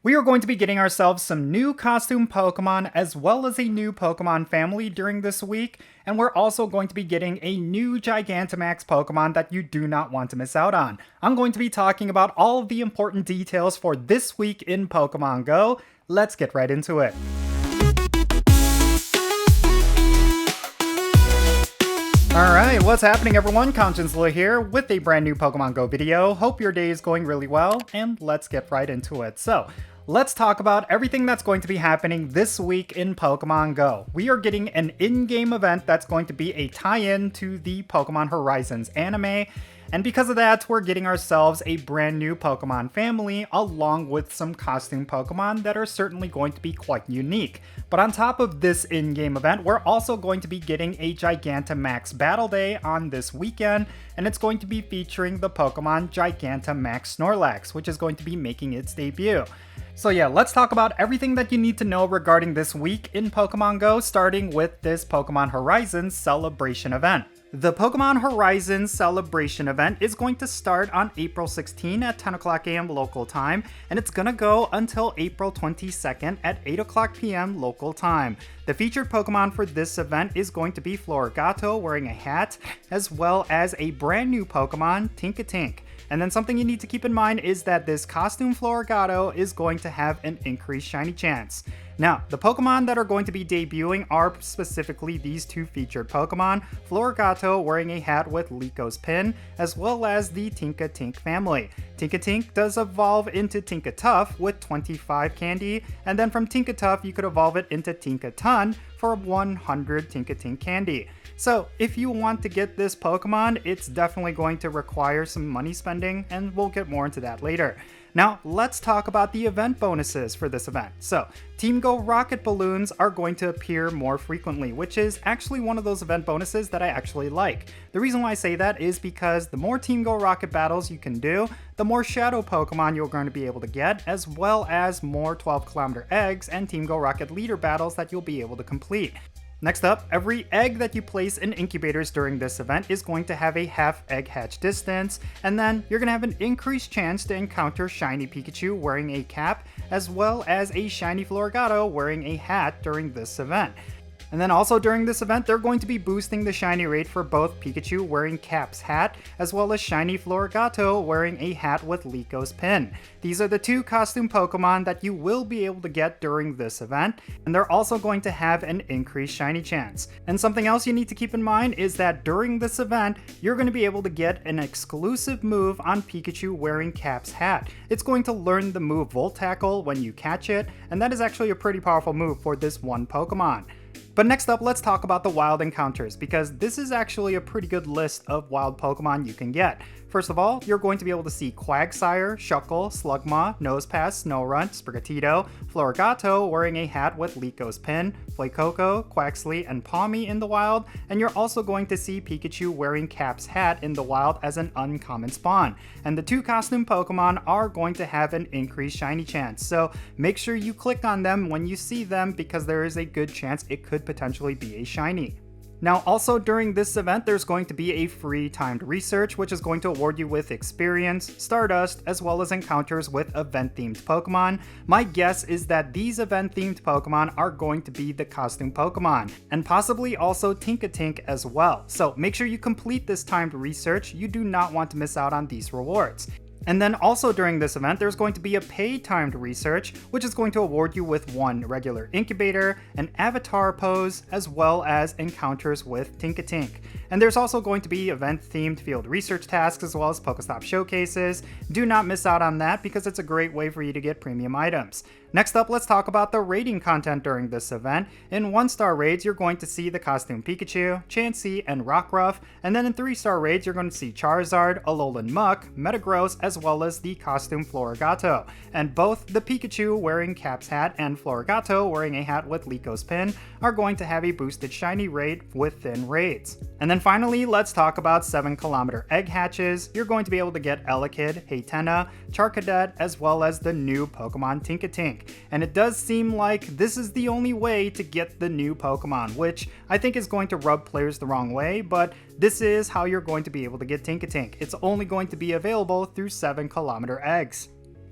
We are going to be getting ourselves some new costume Pokemon as well as a new Pokemon family during this week, and we're also going to be getting a new Gigantamax Pokemon that you do not want to miss out on. I'm going to be talking about all of the important details for this week in Pokemon Go. Let's get right into it. Alright, what's happening everyone? Jinsula here with a brand new Pokemon Go video. Hope your day is going really well, and let's get right into it. So, let's talk about everything that's going to be happening this week in Pokemon Go. We are getting an in-game event that's going to be a tie-in to the Pokemon Horizons anime, and because of that, we're getting ourselves a brand new Pokemon family along with some costume Pokemon that are certainly going to be quite unique. But on top of this in-game event, we're also going to be getting a Gigantamax Battle Day on this weekend, and it's going to be featuring the Pokemon Gigantamax Snorlax, which is going to be making its debut. So yeah, let's talk about everything that you need to know regarding this week in Pokemon Go, starting with this Pokemon Horizons Celebration event. The Pokemon Horizons Celebration event is going to start on April 16 at 10 o'clock a.m. local time, and it's gonna go until April 22nd at 8 o'clock p.m. local time. The featured Pokemon for this event is going to be Florigato wearing a hat, as well as a brand new Pokemon, Tinkatink. And then something you need to keep in mind is that this costume Florigato is going to have an increased shiny chance. Now, the Pokemon that are going to be debuting are specifically these two featured Pokemon, Florigato wearing a hat with Lico's pin, as well as the Tinkatink family. Tinkatink does evolve into Tinkatuff with 25 candy, and then from Tinkatuff you could evolve it into Tinkaton for 100 Tinkatink candy. So if you want to get this Pokemon, it's definitely going to require some money spending, and we'll get more into that later. Now, let's talk about the event bonuses for this event. So, Team Go rocket balloons are going to appear more frequently, which is actually one of those event bonuses that I actually like. The reason why I say that is because the more Team Go rocket battles you can do, the more shadow Pokemon you're going to be able to get, as well as more 12-kilometer eggs and Team Go rocket leader battles that you'll be able to complete. Next up, every egg that you place in incubators during this event is going to have a half egg hatch distance, and then you're going to have an increased chance to encounter shiny Pikachu wearing a cap, as well as a shiny Florigato wearing a hat during this event. And then also during this event, they're going to be boosting the shiny rate for both Pikachu wearing Cap's hat, as well as shiny Florigato wearing a hat with Lico's pin. These are the two costume Pokemon that you will be able to get during this event, and they're also going to have an increased shiny chance. And something else you need to keep in mind is that during this event, you're going to be able to get an exclusive move on Pikachu wearing Cap's hat. It's going to learn the move Volt Tackle when you catch it, and that is actually a pretty powerful move for this one Pokemon. But next up, let's talk about the wild encounters, because this is actually a pretty good list of wild Pokemon you can get. First of all, you're going to be able to see Quagsire, Shuckle, Slugma, Nosepass, Snorunt, Sprigatito, Florigato wearing a hat with Lico's pin, Fuecoco, Quaxly, and Pawmi in the wild, and you're also going to see Pikachu wearing Cap's hat in the wild as an uncommon spawn. And the two costume Pokemon are going to have an increased shiny chance, so make sure you click on them when you see them because there is a good chance it could potentially be a shiny. Now also during this event, there's going to be a free timed research, which is going to award you with experience, Stardust, as well as encounters with event-themed Pokemon. My guess is that these event-themed Pokemon are going to be the costume Pokemon, and possibly also Tinkatink as well. So make sure you complete this timed research, you do not want to miss out on these rewards. And then also during this event, there's going to be a paid timed research, which is going to award you with one regular incubator, an avatar pose, as well as encounters with Tinkatink. And there's also going to be event-themed field research tasks as well as Pokestop showcases. Do not miss out on that because it's a great way for you to get premium items. Next up, let's talk about the raiding content during this event. In 1-star raids, you're going to see the costume Pikachu, Chansey, and Rockruff, and then in 3-star raids, you're going to see Charizard, Alolan Muck, Metagross, as well as the costume Florigato. And both the Pikachu wearing Cap's hat and Florigato wearing a hat with Lico's pin are going to have a boosted shiny rate within raids. And then finally, let's talk about 7-kilometer egg hatches. You're going to be able to get Elekid, Haytena, Charcadet, as well as the new Pokemon Tinkatink. And it does seem like this is the only way to get the new Pokemon, which I think is going to rub players the wrong way, but this is how you're going to be able to get Tinkatink. It's only going to be available through 7-kilometer eggs.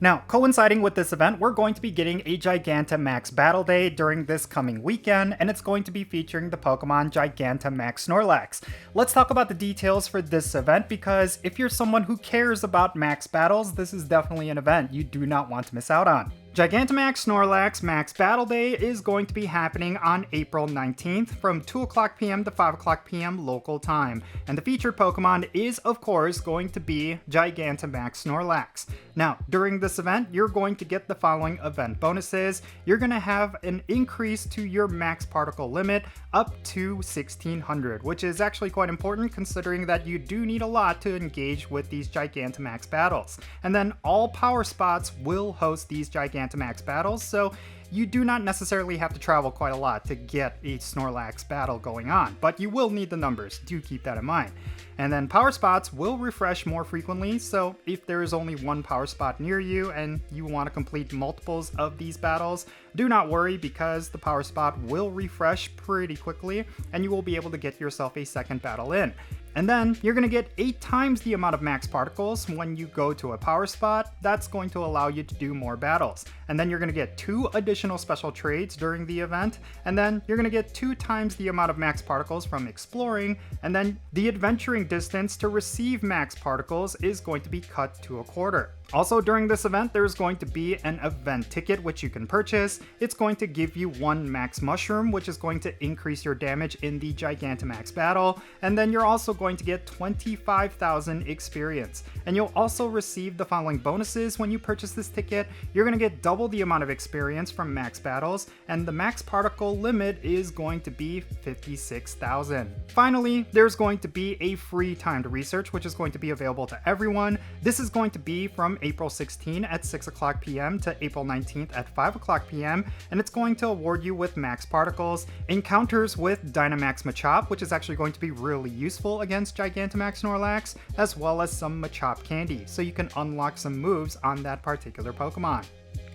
Now, coinciding with this event, we're going to be getting a Gigantamax Battle Day during this coming weekend, and it's going to be featuring the Pokemon Gigantamax Snorlax. Let's talk about the details for this event, because if you're someone who cares about max battles, this is definitely an event you do not want to miss out on. Gigantamax Snorlax Max Battle Day is going to be happening on April 19th from 2 o'clock p.m. to 5 o'clock p.m. local time. And the featured Pokemon is, of course, going to be Gigantamax Snorlax. Now, during this event, you're going to get the following event bonuses. You're going to have an increase to your max particle limit up to 1600, which is actually quite important considering that you do need a lot to engage with these Gigantamax battles. And then all power spots will host these Gigantamax battles, so you do not necessarily have to travel quite a lot to get a Snorlax battle going on, but you will need the numbers, do keep that in mind. And then power spots will refresh more frequently, so if there is only one power spot near you and you want to complete multiples of these battles, do not worry because the power spot will refresh pretty quickly and you will be able to get yourself a second battle in. And then you're going to get 8 times the amount of max particles when you go to a power spot. That's going to allow you to do more battles. And then you're going to get 2 additional special trades during the event. And then you're going to get 2 times the amount of max particles from exploring. And then the adventuring distance to receive max particles is going to be cut to a quarter. Also during this event, there's going to be an event ticket which you can purchase. It's going to give you 1 max mushroom, which is going to increase your damage in the Gigantamax battle. And then you're also going to get 25,000 experience. And you'll also receive the following bonuses when you purchase this ticket. You're going to get double the amount of experience from max battles, and the max particle limit is going to be 56,000. Finally, there's going to be a free timed research, which is going to be available to everyone. This is going to be from April 16 at 6 o'clock p.m. to April 19th at 5 o'clock p.m. and it's going to award you with max particles, encounters with Dynamax Machop, which is actually going to be really useful against Gigantamax Snorlax, as well as some Machop candy, so you can unlock some moves on that particular Pokemon.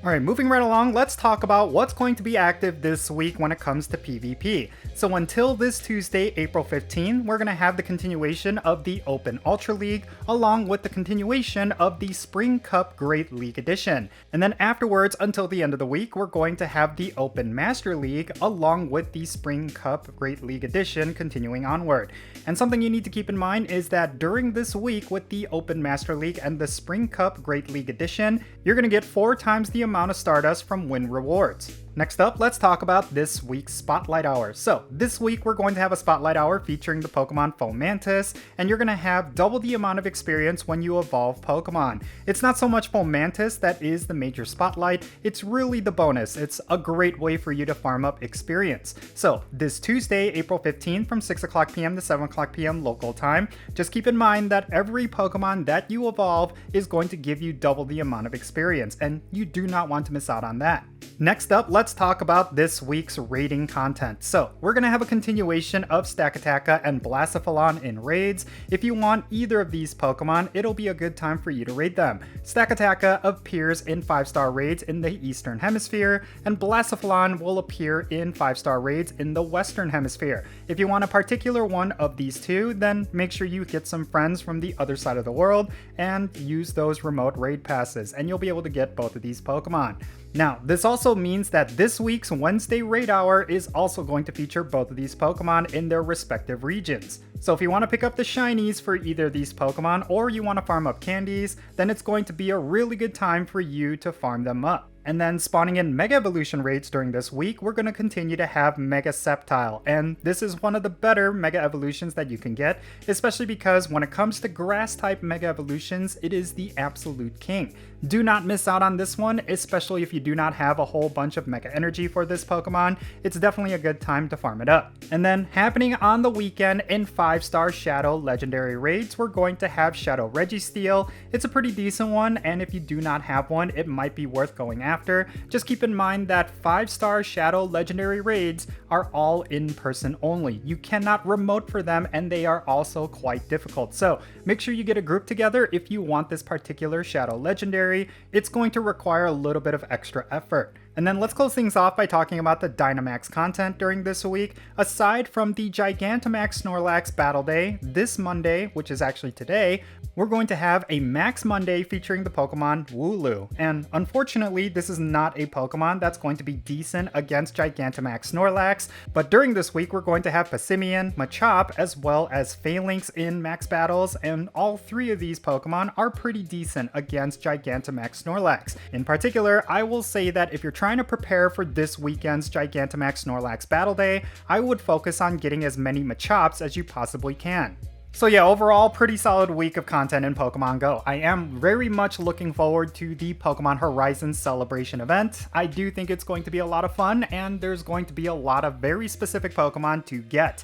Alright, moving right along, let's talk about what's going to be active this week when it comes to PvP. So until this Tuesday, April 15, we're going to have the continuation of the Open Ultra League, along with the continuation of the Spring Cup Great League Edition. And then afterwards, until the end of the week, we're going to have the Open Master League, along with the Spring Cup Great League Edition continuing onward. And something you need to keep in mind is that during this week with the Open Master League and the Spring Cup Great League Edition, you're going to get 4 times the amount of Stardust from win rewards. Next up, let's talk about this week's Spotlight Hour. So this week we're going to have a Spotlight Hour featuring the Pokemon Fomantis, and you're going to have double the amount of experience when you evolve Pokemon. It's not so much Fomantis that is the major spotlight, it's really the bonus. It's a great way for you to farm up experience. So this Tuesday, April 15th from 6 o'clock p.m. to 7 o'clock p.m. local time, just keep in mind that every Pokemon that you evolve is going to give you double the amount of experience, and you do not want to miss out on that. Next up, let's talk about this week's raiding content. So we're going to have a continuation of Stakataka and Blacephalon in raids. If you want either of these Pokemon, it'll be a good time for you to raid them. Stakataka appears in 5-star raids in the Eastern Hemisphere, and Blacephalon will appear in 5-star raids in the Western Hemisphere. If you want a particular one of these two, then make sure you get some friends from the other side of the world and use those remote raid passes, and you'll be able to get both of these Pokemon. Now, this also means that this week's Wednesday Raid Hour is also going to feature both of these Pokemon in their respective regions. So if you want to pick up the shinies for either of these Pokemon, or you want to farm up candies, then it's going to be a really good time for you to farm them up. And then spawning in Mega Evolution raids during this week, we're going to continue to have Mega Sceptile, and this is one of the better Mega Evolutions that you can get, especially because when it comes to Grass type Mega Evolutions, it is the absolute king. Do not miss out on this one, especially if you do not have a whole bunch of Mega Energy for this Pokemon. It's definitely a good time to farm it up. And then happening on the weekend in 5-star Shadow Legendary raids, we're going to have Shadow Registeel. It's a pretty decent one, and if you do not have one, it might be worth going after. Just keep in mind that 5-star Shadow Legendary raids are all in person only. You cannot remote for them, and they are also quite difficult. So make sure you get a group together if you want this particular Shadow Legendary. It's going to require a little bit of extra effort. And then let's close things off by talking about the Dynamax content during this week. Aside from the Gigantamax Snorlax Battle Day, this Monday, which is actually today, we're going to have a Max Monday featuring the Pokemon Wooloo. And unfortunately, this is not a Pokemon that's going to be decent against Gigantamax Snorlax, but during this week, we're going to have Passimian, Machop, as well as Phalanx in Max Battles, and all three of these Pokemon are pretty decent against Gigantamax Snorlax. In particular, I will say that if you're trying to prepare for this weekend's Gigantamax Snorlax Battle Day, I would focus on getting as many Machops as you possibly can. So yeah, overall, pretty solid week of content in Pokemon Go. I am very much looking forward to the Pokemon Horizons Celebration event. I do think it's going to be a lot of fun, and there's going to be a lot of very specific Pokemon to get.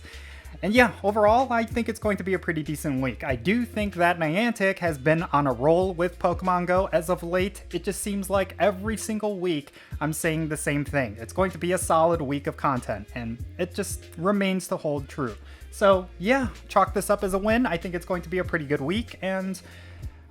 And yeah, overall, I think it's going to be a pretty decent week. I do think that Niantic has been on a roll with Pokemon Go as of late. It just seems like every single week I'm saying the same thing. It's going to be a solid week of content, and it just remains to hold true. So yeah, chalk this up as a win. I think it's going to be a pretty good week, and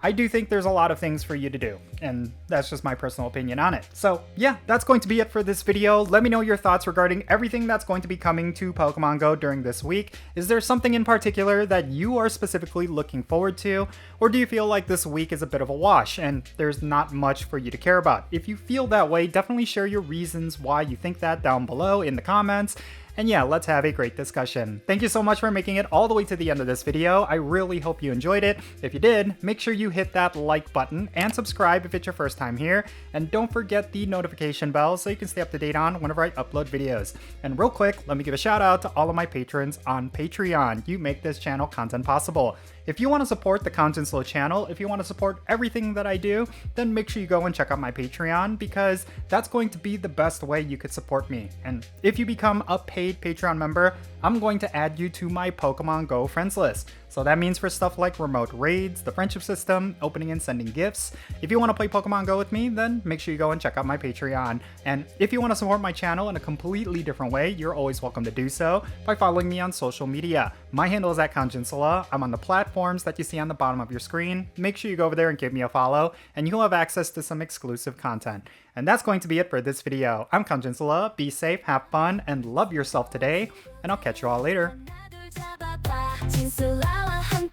I do think there's a lot of things for you to do, and that's just my personal opinion on it. So yeah, that's going to be it for this video. Let me know your thoughts regarding everything that's going to be coming to Pokemon Go during this week. Is there something in particular that you are specifically looking forward to? Or do you feel like this week is a bit of a wash and there's not much for you to care about? If you feel that way, definitely share your reasons why you think that down below in the comments. And yeah, let's have a great discussion. Thank you so much for making it all the way to the end of this video. I really hope you enjoyed it. If you did, make sure you hit that like button and subscribe if it's your first time here. And don't forget the notification bell so you can stay up to date on whenever I upload videos. And real quick, let me give a shout out to all of my patrons on Patreon. You make this channel content possible. If you want to support the Content Slow channel, if you want to support everything that I do, then make sure you go and check out my Patreon, because that's going to be the best way you could support me. And if you become a paid Patreon member, I'm going to add you to my Pokemon Go friends list. So that means for stuff like remote raids, the friendship system, opening and sending gifts. If you want to play Pokemon Go with me, then make sure you go and check out my Patreon. And if you want to support my channel in a completely different way, you're always welcome to do so by following me on social media. My handle is @Jinsula. I'm on the platforms that you see on the bottom of your screen. Make sure you go over there and give me a follow, and you'll have access to some exclusive content. And that's going to be it for this video. I'm Jinsula. Be safe, have fun, and love yourself today, and I'll catch you all later. Jinsula